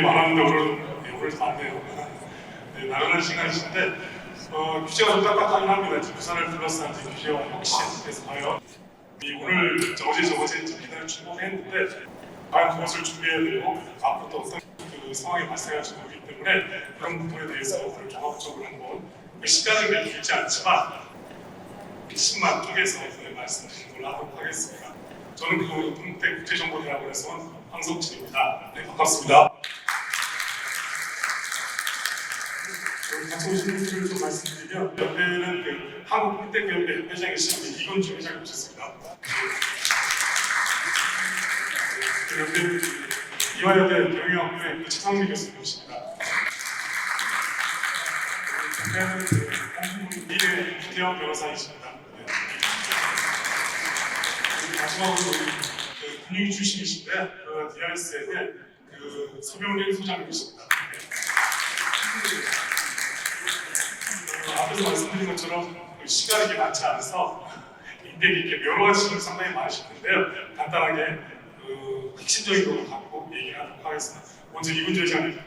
얘기 많았는데 오늘 많네요. 네, 나른한 시간이신데 규제가 좀 딱딱하긴 합니다. 지금 부산을 둘러싼 규제와 혁신에서 과연 오늘 어제 저번에 비단을 출범했는데 과연 그것을 준비해야 되고 앞으로 또 어떤 그 상황이 발생할지 모르기 때문에 그런 부분에 대해서 오늘 종합적으로 한번 시간은 매우 길지 않지만 핵심만 쪼개서 말씀드리는 걸로 하도록 하겠습니다. 저는 그 동태 국제정보대학원에서 황성진입니다. 네, 반갑습니다. 같이 오신 분들을 좀 말씀드리면 옆에는 그 한국 핀테크협회 회장이신 이건주 회장님 오셨습니다. 그 옆에는 이화여대 경영학부의 최상미 교수님 오십니다. 옆에는 한국 미래 김태형 변호사이십니다. 마지막으로 분위기 출신이신데 DRS의 서병일 소장님이십니다. 앞에서 말씀드린 것처럼 시간이 많지 않아서 인맥이 이렇게 여러 가지 질문 상당히 많으실 텐데요. 간단하게 핵심적인 것을 갖고 얘기를 하도록 하겠습니다. 먼저 이근주 회장님,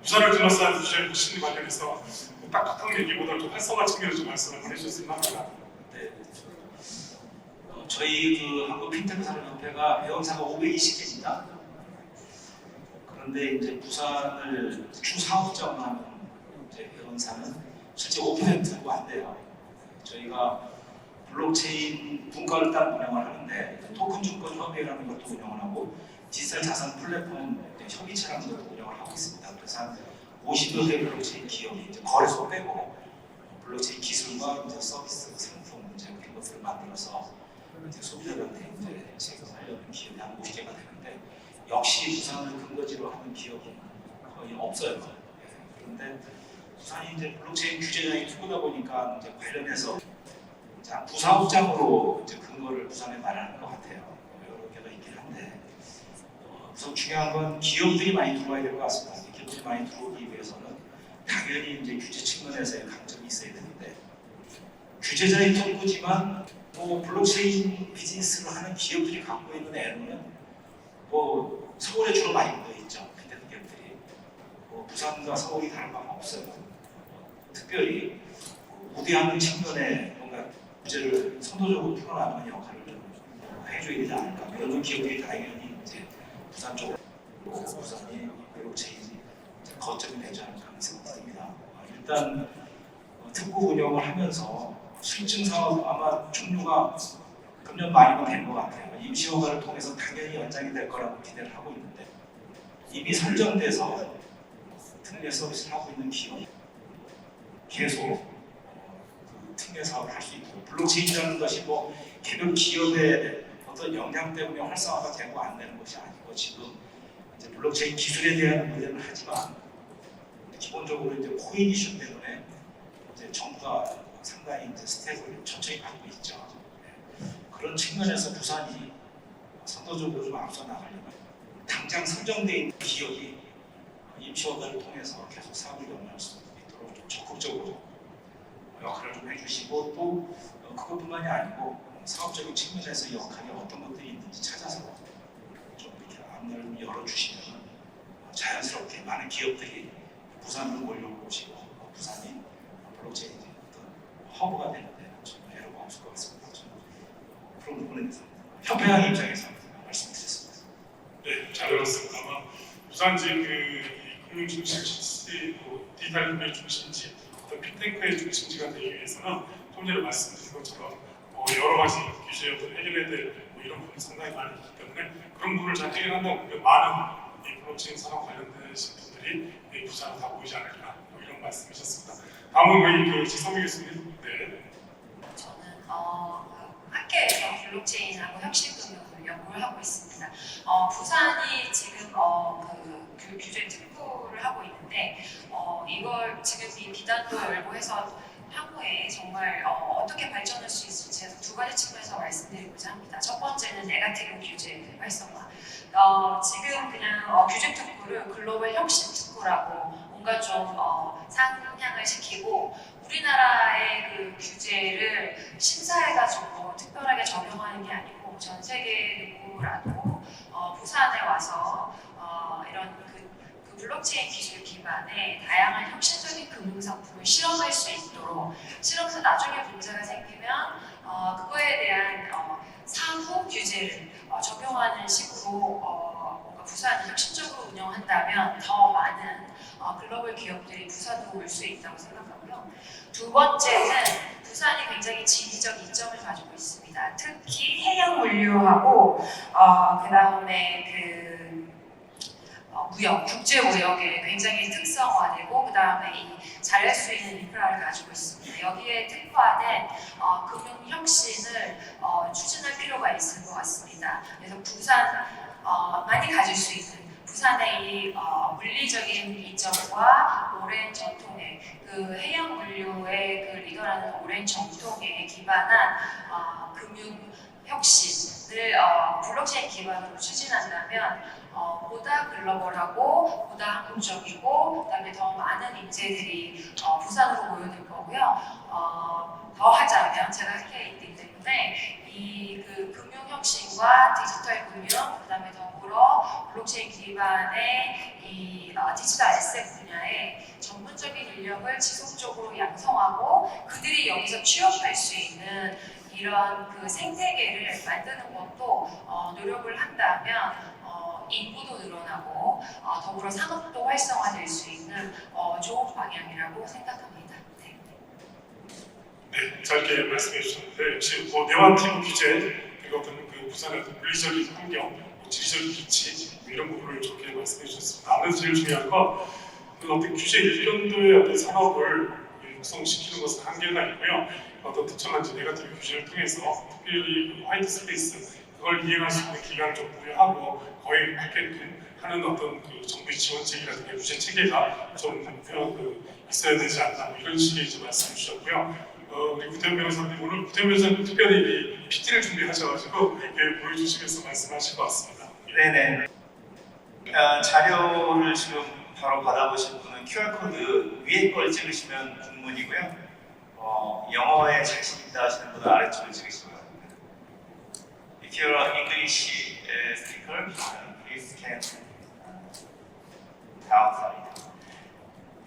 부산을 둘러싼 규제 혁신 관련해서 딱딱한 얘기보다 좀 활성화 측면을 좀 말씀을 해주셨으면 합니다. 네. 저희 그 한국 핀테크 산업협회가 회원사가 520개입니다. 그런데 이제 부산을 주 사업장으로 하는 이제 회원사는 실제 5%도 안 돼요. 저희가 블록체인 분과를 따라 운영을 하는데 토큰 주권 협의회라는 것도 운영을 하고 디지털 자산 플랫폼 협의체라는 것도 운영을 하고 있습니다. 그래서 한 50여 개 블록체인 기업이 이제 거래소 빼고 블록체인 기술과 이제 서비스, 상품 이제 그런 것들을 만들어서 이제 소비자들한테 이제 제공하려는 기업이 한 50개가 되는데 역시 부산을 근거지로 하는 기업이 거의 없어요. 그런데 부산이 이제 블록체인 규제장이 투구다 보니까 이제 관련해서 부사업장으로 이제 근거를 부산에 마련하는 것 같아요. 여러 개가 있긴 한데 우선 중요한 건 기업들이 많이 들어와야 될 것 같습니다. 기업들이 많이 들어오기 위해서는 당연히 이제 규제 측면에서의 강점이 있어야 되는데 규제자의 통구지만 블록체인 비즈니스를 하는 기업들이 갖고 있는 애로는 서울에 주로 많이 묻어 있죠. 핀테크 기업들이 부산과 서울이 다른 바가 없어요. 특별히 우대하는 측면에 뭔가 규제를 선도적으로 풀어나가는 역할을 좀 해줘야 되지 않을까. 이런 기업들이 당연히 이제 부산 쪽으로 부산이 블록체인 거점이 되지 않을까 하는 생각이 듭니다. 일단 특구 운영을 하면서 실증 사업 아마 종료가 금년 말이면 된 것 같아요. 임시허가를 통해서 당연히 연장이 될 거라고 기대를 하고 있는데 이미 선정돼서 특례 서비스를 하고 있는 기업이 계속 특례 사업을 할 수 있고 블록체인이라는 것이 개별 기업의 어떤 역량 때문에 활성화가 되고 안 되는 것이 아니고 지금 이제 블록체인 기술에 대한 문제는 하지만 기본적으로 이제 코인 이슈 때문에 이제 정부가 상당히 이제 스텝을 천천히 밟고 있죠. 그런 측면에서 부산이 선도적으로 좀 앞서 나가려면 당장 선정돼 있는 기업이 임시허가를 통해서 계속 사업을 영위할 수 있도록 좀 적극적으로 역할을 좀 해주시고 또 그것뿐만이 아니고 사업적인 측면에서 역할이 어떤 것들이 있는지 찾아서 좀 이렇게 앞문을 열어주시면 자연스럽게 많은 기업들이 부산으로 몰려오시고 부산이 블록체인 어떤 허브가 되는데 좀 애로가 없을 것 같습니다. 그런 부분에 대해서 협회장 입장에서 말씀드렸습니다. 네, 잘 들었습니다. 아마 부산 지금 금융 중심지, 디지털 금융 중심지, 어떤 핀테크의 중심지가 되기 위해서는 좀 전에 말씀드린 것처럼 여러 가지 규제를 해결해야 될 이런 부분이 상당히 많이 있기 때문에 그런 부분을 잘 해결한다면 많은 이 블록체인 산업 관련되신 분들이 부산에 다 보이지 않을까 이런 말씀이셨습니다. 다음은 우리 지성미 교수님. 네. 저는 학계에서 블록체인하고 혁신금융을 연구를 하고 있습니다. 부산이 지금 그 규제 특구를 하고 있는데 이걸 지금 이 비단도 열고 해서 향후에 정말 어떻게 발전할 수 있을지 두 가지 측면에서 말씀드리고자 합니다. 첫 번째는 네가티브 규제 활성화. 지금 그냥 규제 특구를 글로벌 혁신 특구라고 뭔가 좀 상향을 시키고 우리나라의 그 규제를 심사해가지고 특별하게 적용하는 게 아니고 전 세계 누구라도 부산에 와서 이런 그 블록 취업할 수 있도록 실업해서 나중에 문제가 생기면 그거에 대한 사후 규제를 적용하는 식으로 뭔가 부산이 혁신적으로 운영한다면 더 많은 글로벌 기업들이 부산으로 올 수 있다고 생각하고요. 두 번째는 부산이 굉장히 지리적 이점을 가지고 있습니다. 특히 해양 물류하고 그 다음에 무역, 국제 무역에 굉장히 특성화되고 그 다음에 이 잘할 수 있는 인프라를 가지고 있습니다. 여기에 특화된 금융 혁신을 추진할 필요가 있을 것 같습니다. 그래서 부산 많이 가질 수 있는 부산의 이 물리적인 이점과 오랜 전통의 그 해양 물류의 그 리더라는 오랜 정통에 기반한 금융 혁신을 블록체인 기반으로 추진한다면 보다 글로벌하고 보다 한국적이고 그다음에 더 많은 인재들이 부산으로 모여들 거고요. 더 하자면 제가 학회에 있기 때문에 이 그 금융 혁신과 디지털 금융 그다음에 더불어 블록체인 기반의 이 디지털 에셋 분야에 전문적인 인력을 지속적으로 양성하고 그들이 여기서 취업할 수 있는 이런 그 생태계를 만드는 것도 노력을 한다면 인구도 늘어나고 더불어 산업도 활성화될 수 있는 좋은 방향이라고 생각합니다. 네. 네, 짧게 말씀해 주셨는데 역시 네와티브 규제 그리고 어떤 그 부산의 어떤 물리적인 환경, 지리적인 위치 이런 부분을 좋게 말씀해 주셨습니다. 아무래도 제일 중요한 건 어떤 규제 일련도의 어떤 산업을 육성시키는 것은 한계가 있고요. 어떤 특정한 네거티브 규제를 통해서 특별히 그 화이트 스페이스 그걸 이행할 수 있는 기간을 좀 부여하고 거의 받게끔 하는 어떤 그 정부의 지원책이라든가 규제 체계가 좀 있어야 되지 않나 뭐 이런 식의 이제 말씀을 주셨고요. 우리 구태현 변호사님 오늘 구태현 변호사님 특별히 이 PT를 준비하셔가지고 이렇게 보여주시면서 말씀하실 것 같습니다. 네네. 자료를 지금 바로 받아보신 분은 QR코드 위에 걸 찍으시면 본문이고요. 영어에 자신 있다 하시는 분은 아래쪽을 찍으시면 됩니다. If you're an English speaker, please scan outside.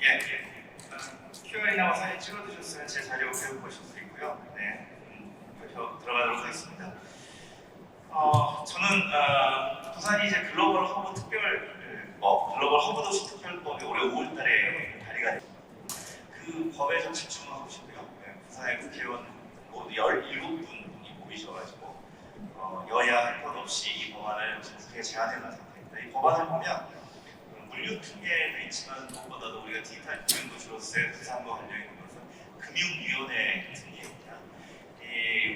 예, QR이나 사진 찍어두셨으면 제 자료 배워 보실 수 있고요. 네, 발표 들어가도록 하겠습니다. 저는 부산이 이제 글로벌 허브 글로벌 허브 도시 특별법이 올해 5월달에 발의가 됐습니다. 그 법에 좀 집중을 하고 싶고요. 부산의 국회의원 모두 17분이 모이셔가지고 여야 할 것 없이 이 법안을 국회에 제안해 놓은 상태입니다. 이 법안을 보면 물류 특례도 있지만 무엇보다도 우리가 디지털 금융 도시로서의 부산과 관련 있는 것은 금융위원회 특례입니다.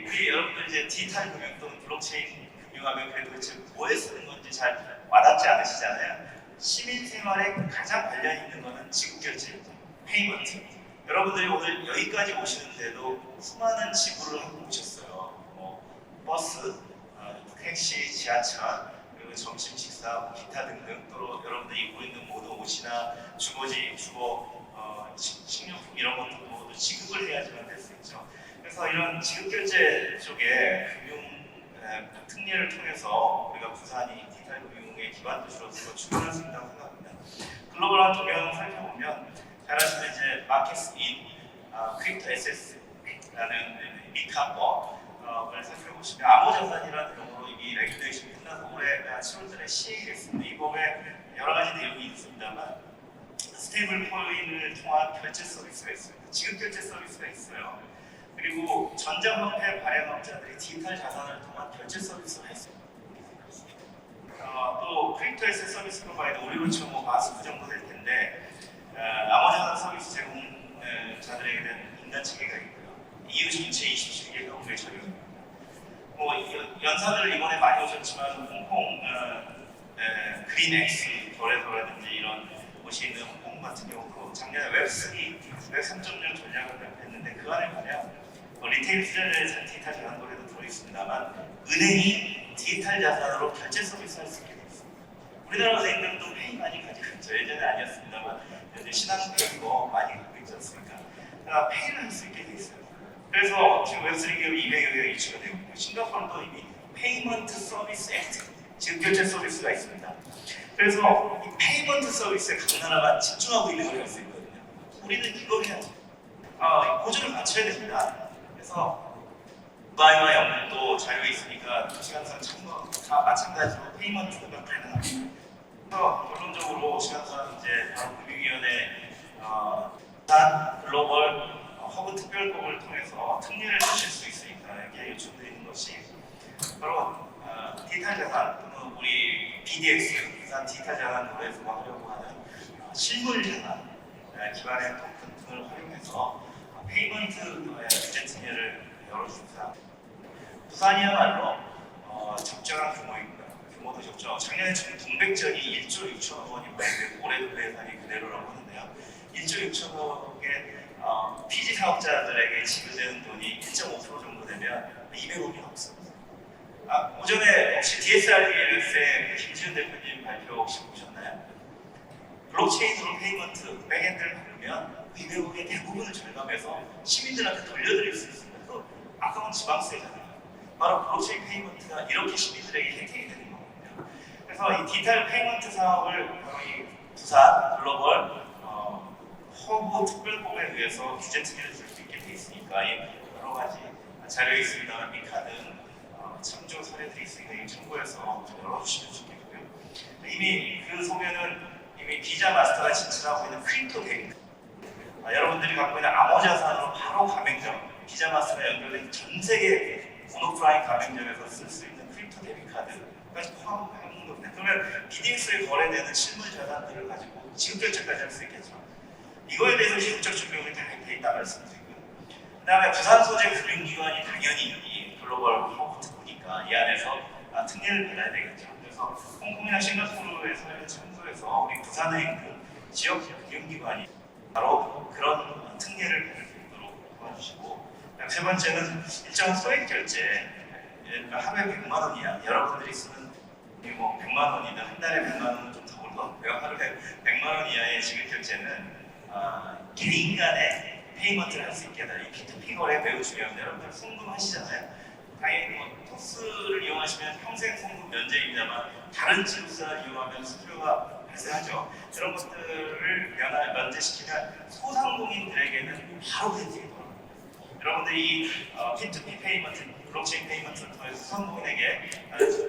우리 여러분들 이제 디지털 금융 또는 블록체인 금융하면 그래도 도대체 뭐에 쓰는 건지 잘 와닿지 않으시잖아요. 시민 생활에 가장 관련 있는 것은 지급결제, 페이먼트. 여러분들이 오늘 여기까지 오시는데도 수많은 지불을 하고 오셨어요. 버스, 택시, 지하철, 그리고 점심 식사, 기타 등등 또 여러분들이 입고 있는 모든 옷이나 주거지, 식료품 이런 것도 모두 지급을 해야지만 될 수 있죠. 그래서 이런 지급결제 쪽에 금융 특례를 통해서 우리가 부산이 디지털 금융의 기반 도시로서 출발할 수 있다고 생각합니다. 글로벌한 동향을 살펴보면 잘 아시는 이제 마켓스 인 크립토 에셋라는 미카법을 살펴보시면 암호자산이라는 용어로 이미 레귤레이션이 끝나서 올해 7월달에 시행이 됐습니다. 이 법에 여러 가지 내용이 있습니다만 스테이블 코인을 통한 결제 서비스가 있습니다. 지급 결제 서비스가 있어요. 그리고 전자화폐 발행업자들이 디지털 자산을 통한 결제 서비스가 있습니다. 또 크립토 에셋 서비스 프로바이더 우리로 치면 마스크 정도 될 텐데 암호자산 서비스 제공자들에게 대한 인간 체계가 있고요. EU 전체 27개 경우의 적용입니다. 연사들 이번에 많이 오셨지만 홍콩 그린엑스 거래소라든지 이런 곳이 있는 홍콩 같은 경우도 작년에 웹3, 웹 3.0 전략을 발표했는데 그 안에 보면 리테일 투자자의 디지털 자산 거래도 들어있습니다만 은행이 디지털 자산으로 결제 서비스 할 수 있게 되어 있습니다. 우리나라 은행들도 페이 많이 가지고 있죠. 예전에 아니었습니다만 요즘 신한은행도 많이 가지고 있지 않습니까? 페이를 할 수 있게 되어 있어요. 그래서 지금 웹3 기업이 200여 개가 이슈가 되고 있고 싱가포르도 이미 페이먼트 서비스 액트, 지급 결제 서비스가 있습니다. 그래서 이 페이먼트 서비스에 각 나라가 집중하고 있는 걸 알 수 있거든요. 우리는 이걸 해야죠. 보조를 맞춰야 됩니다. 그래서 무바이와 연결도 자료에 있으니까 시간상 참고 다 마찬가지로 페이먼트가 가능합니다. 그래서 결론적으로 시간상 이제 바로 금융위원회 부산 글로벌 허브 특별법을 통해서 특례를 주실 수 있으니까 이렇게 요청드리는 것이 바로 디지털 자산 또는 우리 BDX 부산 디지털 자산으로에서 하려고 하는 실물 자산 기반의 토큰 등을 활용해서 페이먼트 규제 특례를 열어줍니다. 부산이야말로 적정한 규모입니다. 규모도 적정. 작년에 동백전이 1조 6천억 원이 발행되고 올해도 그 예산이 그대로라고 하는데요. 1조 6천억 원의 피지 사업자들에게 지급되는 돈이 1.5% 정도 되면 200억이 넘습니다. 오전에 혹시 DSRDLS의 김지은 대표님 발표 혹시 보셨나요? 블록체인으로 페이먼트, 백엔드를 바꾸면 200억의 대부분을 절감해서 시민들한테 돌려드릴 수 있습니다. 그 아까운 지방세잖아요. 바로 블록체인 페이먼트가 이렇게 시민들에게 혜택이 되는 거거든요. 그래서 이 디지털 페이먼트 사업을 바로 이 부산 글로벌 허브 특별법에 의해서 규제 특례를 줄 수 있게 돼 있으니까 이 여러 가지 자료에 있습니다만 미카 등 참조 사례들이 있으니까 이 참고해서 열어주시면 좋겠고요. 이미 그 속에는 이미 비자 마스터가 진출하고 있는 크립토 데이터 여러분들이 갖고 있는 암호자산으로 바로 가맹점 비자 마스터가 연결된 전 세계 온오프라인 가맹점에서 쓸 수 있는 크립토 데비트 카드까지 포함하는 겁니다. 그러면 BDX에 거래되는 실물 자산들을 가지고 지급 결제까지 할 수 있겠죠. 이거에 대해서 시국적 준비가 다 돼 있다 말씀드리고요. 그 다음에 부산 소재 금융기관이 당연히 이 글로벌 허브 특구니까 이 안에서 특례를 받아야 되겠죠. 그래서 홍콩이나 싱가포르에서 참고해서 우리 부산에 있는 지역 금융기관이 바로 그런 특례를 받을 수 있도록 도와주시고, 세 번째는 일정한 소액 결제, 하루에 100만 원이야. 여러분들이 쓰는 뭐 100만 원이든 한 달에 100만 원은 좀 더 올라가고요. 하루에 100만 원 이하의 지급 결제는 개인 간의 페이먼트를 할 수 있게 해달라. 이 P2P 거래 매우 중요합니다. 여러분들 송금 하시잖아요. 당연히 뭐 토스를 이용하시면 평생 송금 면제입니다만 다른 지급사를 이용하면 수수료가 발생하죠. 그런 것들을 면제시키면 소상공인들에게는 바로 혜택이 돌아옵니다. 여러분들이 이 P2P 페이먼트, 블록체인 페이먼트를 통해서 소상공인에게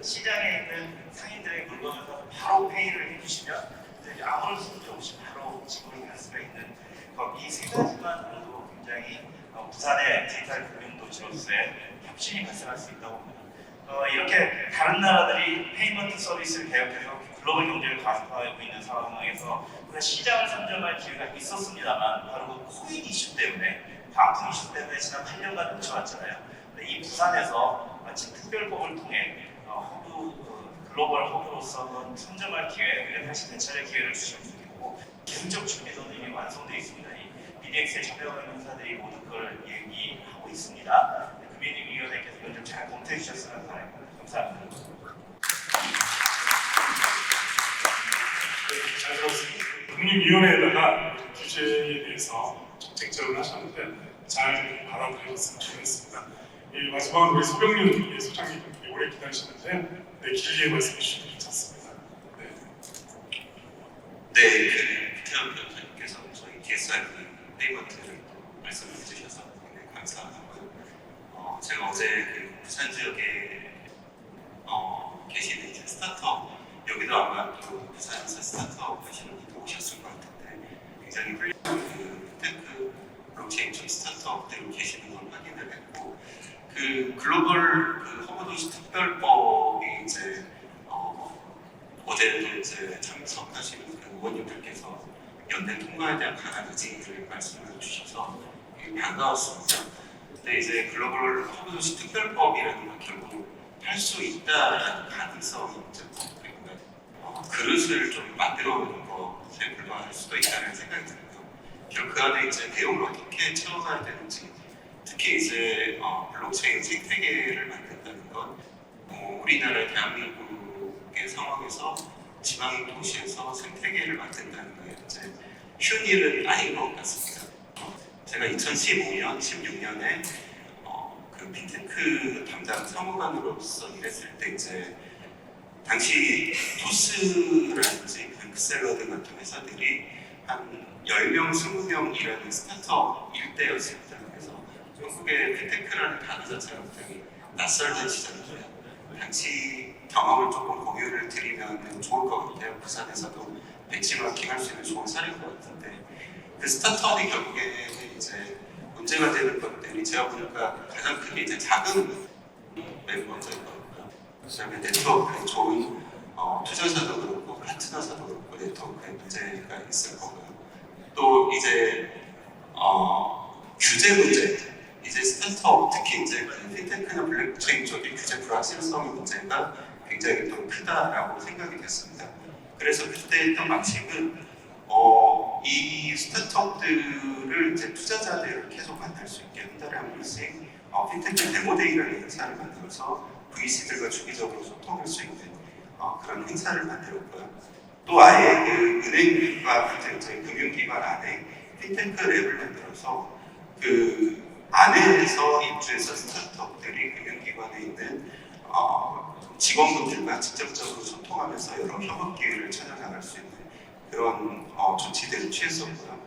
시장에 있는 상인들의 물건을 사서 바로 페이를 해주시면 아무런 수수료 없이 바로 지급을 할 수가 있는 이 세 가지만으로도 굉장히 부산의 디지털 금융도시로서의 혁신이 발생할 수 있다고 봅니다. 이렇게 다른 나라들이 페이먼트 서비스를 개혁해서 글로벌 경제를 가속화하고 있는 상황에서 우리가 시장을 선점할 기회가 있었습니다만 바로 그 코인 이슈 때문에, 반품 이슈 때문에 지난 8년간 놓쳐왔잖아요. 이 부산에서 마치 특별법을 통해 글로벌 허브로서 선점할 기회, 그래 다시 대차례 기회를 주시면 좋겠고, 기술적 준비도는 이미 완성되어 있습니다. 이 BDX에 참여하는 회사들이 모든 걸 얘기하고 있습니다. 금융위원회께서 이걸 좀 잘 검토해 주셨으면 바랍니다. 감사합니다. 네, 잘 들었습니다. 금융위원회에다가 규제에 대해서 정책적으로 하셨는데 잘 받아들였으면 좋겠습니다. 마지막으로 우리 소병윤 소장님 오래 기다리셨는데 길게 말씀해 주시면 괜찮습니다. 태연 변호사님께서 저희 DSR 페이먼트를 말씀해 주셔서 굉장히 감사하고요. 제가 어제 부산 지역에 계시는 이제 스타트업, 여기도 아마 또 부산에서 스타트업 하시는 분도 오셨을 것 같은데 굉장히 훌륭한 테크 블록체인 쪽 스타트업들이 계시는 걸 확인을 했고, 글로벌 허브도시 특별법이 이제 어제도 이제 참석하시는 의원님들께서 연내 통과에 대한 강한 의지를 말씀해 주셔서 반가웠습니다. 근데 이제 글로벌 허브도시 특별법이라는 건 결국 할 수 있다라는 가능성이 이제 그릇을 좀 만들어 놓는 것에 불과할 수도 있다는 생각이 들고요. 결국 그 안에 이제 내용을 어떻게 채워가야 되는지, 특히 이제 블록체인 생태계를 만든다는 건 우리나라 대한민국의 상황에서 지방 도시에서 생태계를 만든다는 게 이제 쉬운 일은 아닌 것 같습니다. 제가 2015년, 16년에 그 핀테크 담당 사무관으로서 일했을 때 이제 당시 토스라든지 뱅크셀러 등 같은 회사들이 한 10명, 20명 일하는 스타트업 일대였습니다. 그래서 한국의 핀테크라는 단어 자체가 굉장히 낯설던 시절이고요. 당시 경험을 조금 공유를 드리면 좋을 것 같아요. 부산에서도 벤치마킹 할 수 있는 좋은 사례인 것 같은데 그 스타트업이 결국에는 이제 문제가 되는 것들이 제가 보니까 가장 크게 이제 작은 멤버들이거든요. 그다음에 네트워크에 좋은 투자자도 그렇고 파트너사도 그렇고 네트워크에 문제가 있을 거고요. 또 이제 규제 문제, 이제 스타트업 특히 이제 핀테크나 블록체인 쪽의 규제 불확실성의 문제가 굉장히 또 크다라고 생각이 됐습니다. 그래서 그때 했던 방식은 이 스타트업들을 이제 투자자들을 계속 만날 수 있게 한 달에 한 번씩 핀테크 데모데이라는 행사를 만들어서 VC들과 주기적으로 소통할 수 있는 그런 행사를 만들었고요. 또 아예 그 은행과 이제 금융기관 안에 핀테크 랩을 만들어서 그 안에서 입주해서 스타트업들이 금융기관에 있는 직원분들과 직접적으로 소통하면서 여러 협업 기회를 찾아나갈 수 있는 그런 조치들을 취했었고요.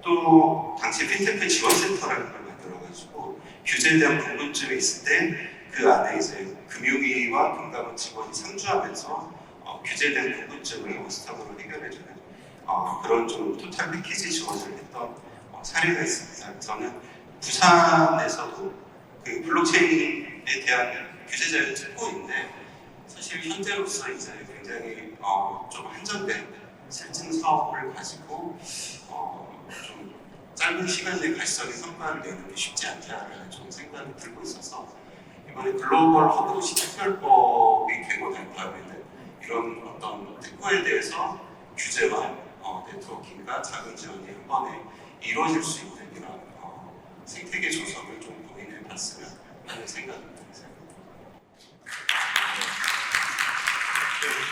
또 당시 핀테크 지원센터라는 걸 만들어가지고 규제에 대한 궁금증이 있을 때 그 안에 이제 금융위와 금감원 직원이 상주하면서 규제에 대한 궁금증을 원스톱으로 해결해주는 그런 좀 토탈 패키지 지원을 했던 사례가 있습니다. 저는 부산에서도 그 블록체인에 대한 규제자를 듣고 있는데 사실 현재로서 이제 굉장히 좀 한정된 실증 사업을 가지고 좀 짧은 시간 내에 가시적인 성과를 내는 게 쉽지 않다라는 좀 생각이 들고 있어서 이번에 글로벌 허브도시 특별법이 개정된 다음에는 이런 어떤 특허에 대해서 규제와 네트워킹과 자금 지원이 한 번에 이루어질 수 있는 이런 생태계 조성을 좀 고민해 봤으면 하는 생각입니다.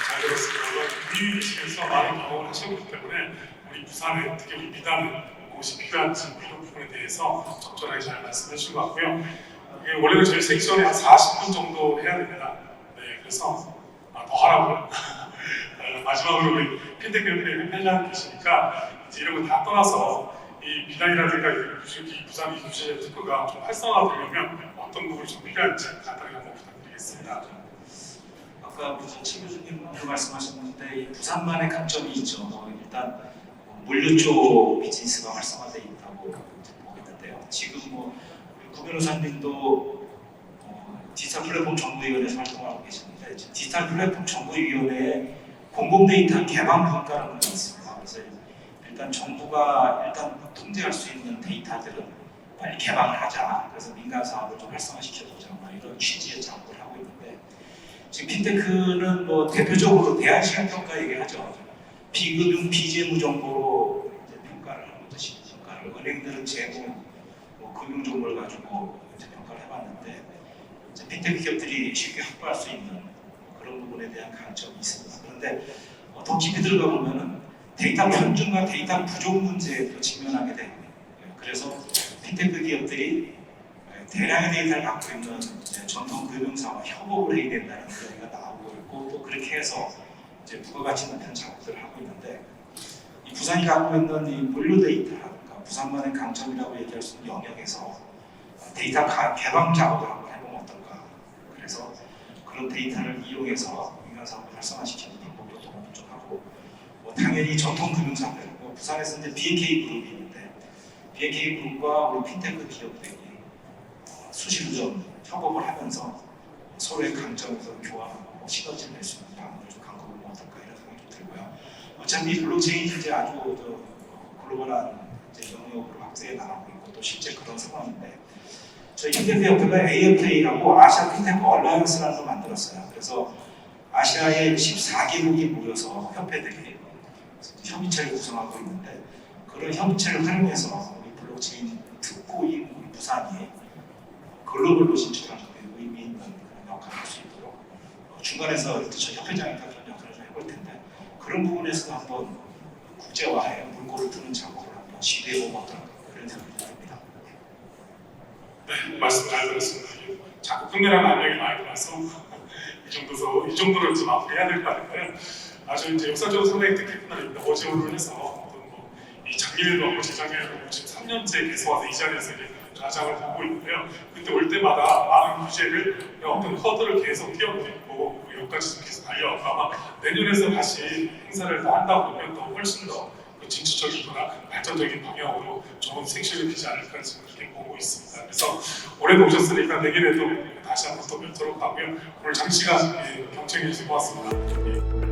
잘 들었습니다. 위치에서 많은 경험을 하셨기 때문에 우리 부산에 특히 우리 미단은 무엇이 필요한지 이런 부분에 대해서 적절하게 잘 말씀해 주신 것 같고요. 원래는 저희 섹션에 한 40분 정도 해야 됩니다. 네, 그래서 더 하라고요. 마지막으로 우리 핀테크 협회에 회장 계시니까 이제 이런 거 다 떠나서 이 비단이라든가 이 부산 이 규제 특허가 좀 활성화되려면 어떤 부분이 좀 필요한지 간단히 한번 부탁드리겠습니다. 아까 부산 최 교수님도 말씀하셨는데 이 부산만의 강점이 있죠. 일단 물류 쪽 비즈니스가 활성화되어 있다고 보고 있는데요. 지금 구 변호사님도 디지털 플랫폼 정보위원회에서 활동하고 계시는데 디지털 플랫폼 정보위원회에 공공데이터 개방 분과라는 게 있습니다. 그래서 일단 정부가 통제할 수 있는 데이터들은 빨리 개방을 하자. 그래서 민간 사업을 좀 활성화시켜보자. 이런 취지의 작업을 하고 있는데 지금 핀테크는 대표적으로 대안시간평가 얘기하죠. 비금융, 비재무 정보로 이제 평가를 하는 것이 평가를 은행들은 재무, 금융 정보를 가지고 이제 평가를 해봤는데 이제 핀테크 기업들이 쉽게 확보할 수 있는 그런 부분에 대한 강점이 있습니다. 그런데 더 깊이 들어가 보면은 데이터 편중과 데이터 부족 문제에 또 직면하게 됩니다. 그래서 핀테크 기업들이 대량의 데이터를 갖고 있는 전통 금융사와 협업을 해야 된다는 얘기가 나오고 있고 또 그렇게 해서 이제 부가가치 높이는 작업들을 하고 있는데 이 부산이 갖고 있는 이 물류 데이터라든가 부산만의 강점이라고 얘기할 수 있는 영역에서 데이터 개방 작업을 한번 해보면 어떨까. 그래서 그런 데이터를 이용해서 민간 사업을 활성화시키는 방법도 또 검토하고 당연히 전통 금융사들 부산에서 이제 BNK 그룹이 있는데 BNK 그룹과 우리 핀테크 기업들이 수시로 좀 협업을 하면서 서로의 강점을 교환하고 시너지를 낼 수 있는 방법을 좀 강구하면 어떨까 이런 생각이 좀 들고요. 어차피 블록체인이 이제 아주 글로벌한 이제 영역으로 확대해 나가고 있고 또 실제 그런 상황인데 저희 핀테크 협회가 AFA라고 아시아 핀테크 얼라이언스라는 걸 만들었어요. 그래서 아시아의 14개국이 모여서 협회들이 협의체를 구성하고 있는데 그런 협의체를 활용해서 우리 블록체인 특구인 우리 부산이 글로벌로 진출하는 데 의미 있는 그런 역할을 할 수 있도록 중간에서 저 협회장이 그런 역할을 좀 해볼 텐데 그런 부분에서 한번 국제화에 물꼬를 트는 작업을 한번 시도해보면 어떨까 그런 생각이 듭니다. 네, 말씀 잘 들었습니다. 자꾸 끝내라는 압력이 많이 나서 이 정도로 이제 마무리해야 될 것 같아요. 아주 이제 역사적으로 상당히 뜻깊은 날입니다. 어제 오늘 해서 이 작년에도 하고 재작년에도 지금 3년째 계속 와서 이 자리에서 이제 가장을 보고 있는데요. 그때 올 때마다 많은 규제를 어떤 허들을 계속 뛰어넘고 여기까지 계속 달려왔고 아마 내년에서 다시 행사를 더 한다 보면 더 훨씬 더 진취적이거나 발전적인 방향으로 좋은 색시를 되지 않을까 지금 그렇게 보고 있습니다. 그래서 올해도 오셨으니까 내년에도 다시 한번 또 뵙도록 하고요. 오늘 장시간 경청해 주셔서 고맙습니다.